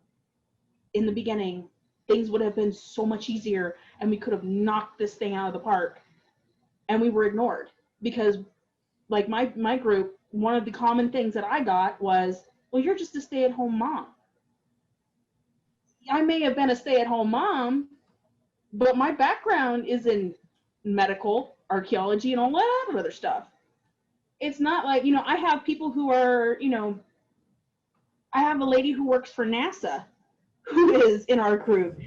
in the beginning, things would have been so much easier, and we could have knocked this thing out of the park. And we were ignored because, like my group, one of the common things that I got was, well, you're just a stay-at-home mom. I may have been a stay-at-home mom, but my background is in medical, archaeology, and all that other stuff. It's not like, you know, I have people who are, you know, I have a lady who works for NASA who is in our group,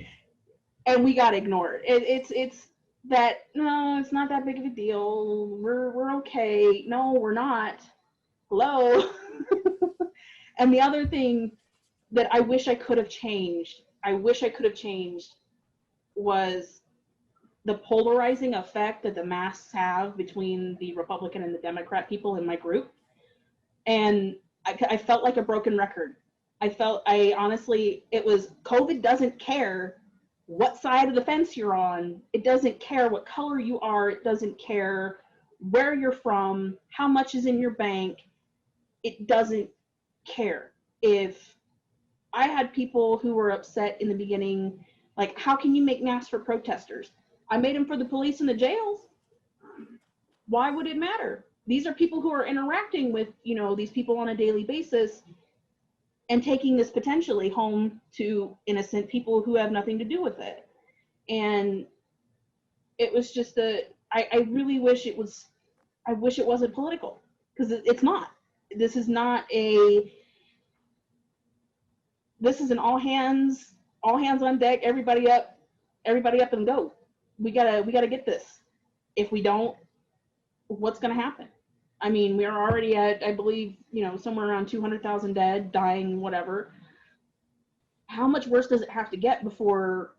and we got ignored. It's that, no, it's not that big of a deal. We're okay. No, we're not. Hello. And the other thing that I wish I could have changed, was the polarizing effect that the masks have between the Republican and the Democrat people in my group. And I felt like a broken record. I honestly, it was, COVID doesn't care what side of the fence you're on. It doesn't care what color you are. It doesn't care where you're from, how much is in your bank. It doesn't care. If I had people who were upset in the beginning, like, how can you make masks for protesters? I made them for the police and the jails. Why would it matter? These are people who are interacting with, these people on a daily basis and taking this potentially home to innocent people who have nothing to do with it. And it was just I really wish it was, I wish it wasn't political, because it's not. This is not this is an all hands on deck, everybody up and go. We gotta get this. If we don't, what's gonna happen? I mean, we're already at, I believe, somewhere around 200,000 dead, dying, whatever. How much worse does it have to get before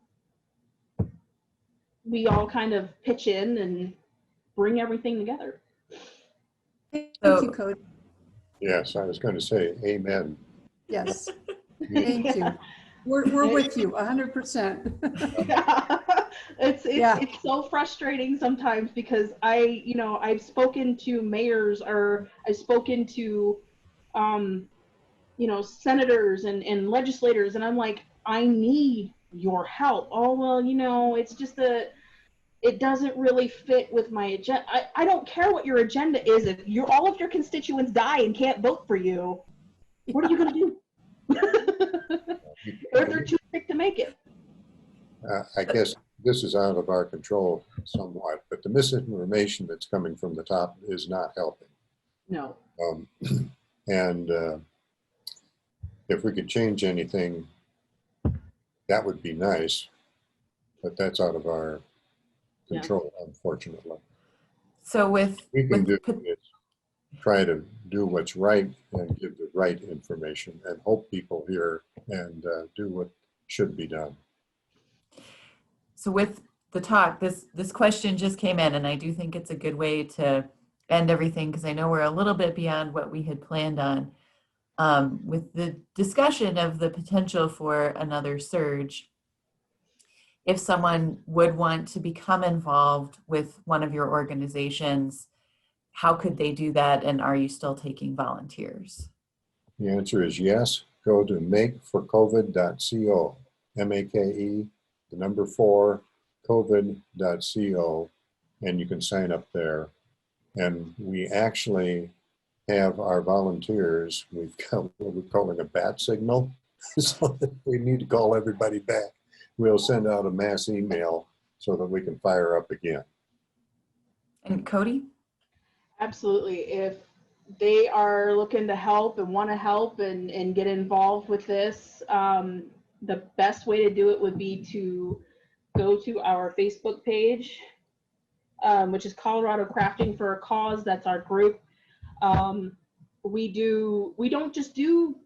we all kind of pitch in and bring everything together? Thank So- you, Cody. Yes, I was going to say amen. Yes, thank you. We're with you 100%. Yeah. Yeah. It's so frustrating sometimes, because I've spoken to mayors, or I've spoken to senators and legislators, and I'm like, I need your help. Oh, well, it's just it doesn't really fit with my agenda. I don't care what your agenda is. If all of your constituents die and can't vote for you, what are you going to do? Or if they're too sick to make it. I guess this is out of our control somewhat, but the misinformation that's coming from the top is not helping. No. And if we could change anything, that would be nice, but that's out of our control, unfortunately. So with We can do with is try to do what's right and give the right information and hope people hear and do what should be done. So with the talk, this question just came in, and I do think it's a good way to end everything, because I know we're a little bit beyond what we had planned on. With the discussion of the potential for another surge, if someone would want to become involved with one of your organizations, how could they do that, and are you still taking volunteers? The answer is yes. Go to makeforcovid.co, MAKE, the number 4, covid.co, and you can sign up there. And we actually have our volunteers, we've got what we're calling a bat signal, so that we need to call everybody back. We'll send out a mass email so that we can fire up again. And Cody? Absolutely. If they are looking to help and want to help and get involved with this, the best way to do it would be to go to our Facebook page, which is Colorado Crafting for a Cause. That's our group. We don't just do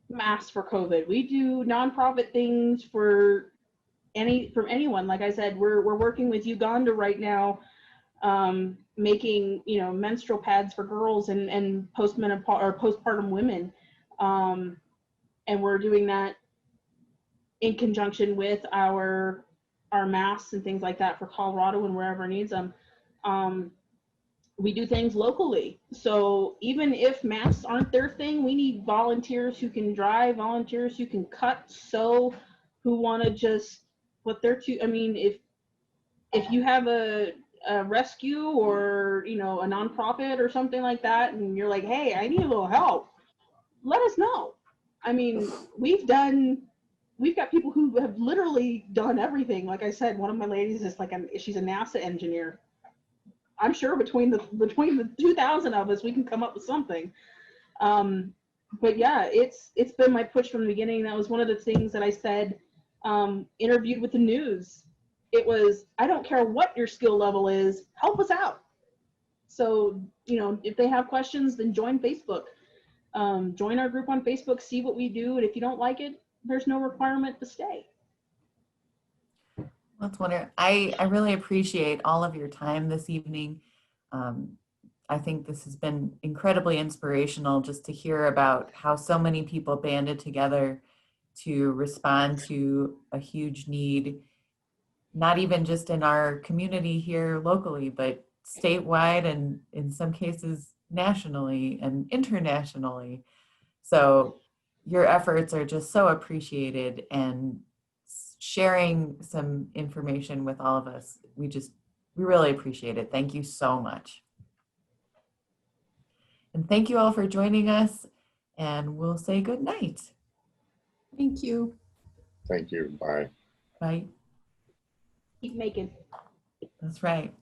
masks for COVID. We do nonprofit things from anyone. Like I said, we're working with Uganda right now, making menstrual pads for girls and postmenopause or postpartum women, and we're doing that in conjunction with our masks and things like that for Colorado and wherever needs them. We do things locally, so even if masks aren't their thing, we need volunteers who can drive, volunteers who can cut, sew, who want to just put their I mean, if you have a rescue or a nonprofit or something like that, and you're like, hey, I need a little help, let us know. I mean, we've got people who have literally done everything. Like I said, one of my ladies is she's a NASA engineer. I'm sure between the 2,000 of us, we can come up with something. but yeah, it's been my push from the beginning. That was one of the things that I said, interviewed with the news. It was, I don't care what your skill level is, help us out. So, you know, if they have questions, then join Facebook. Join our group on Facebook, see what we do, and if you don't like it, there's no requirement to stay. That's wonderful. I really appreciate all of your time this evening. I think this has been incredibly inspirational just to hear about how so many people banded together to respond to a huge need, not even just in our community here locally, but statewide and in some cases nationally and internationally. So your efforts are just so appreciated, and sharing some information with all of us, we really appreciate it. Thank you so much. And thank you all for joining us, and we'll say good night. Thank you. Thank you. Bye. Bye. Keep making. That's right.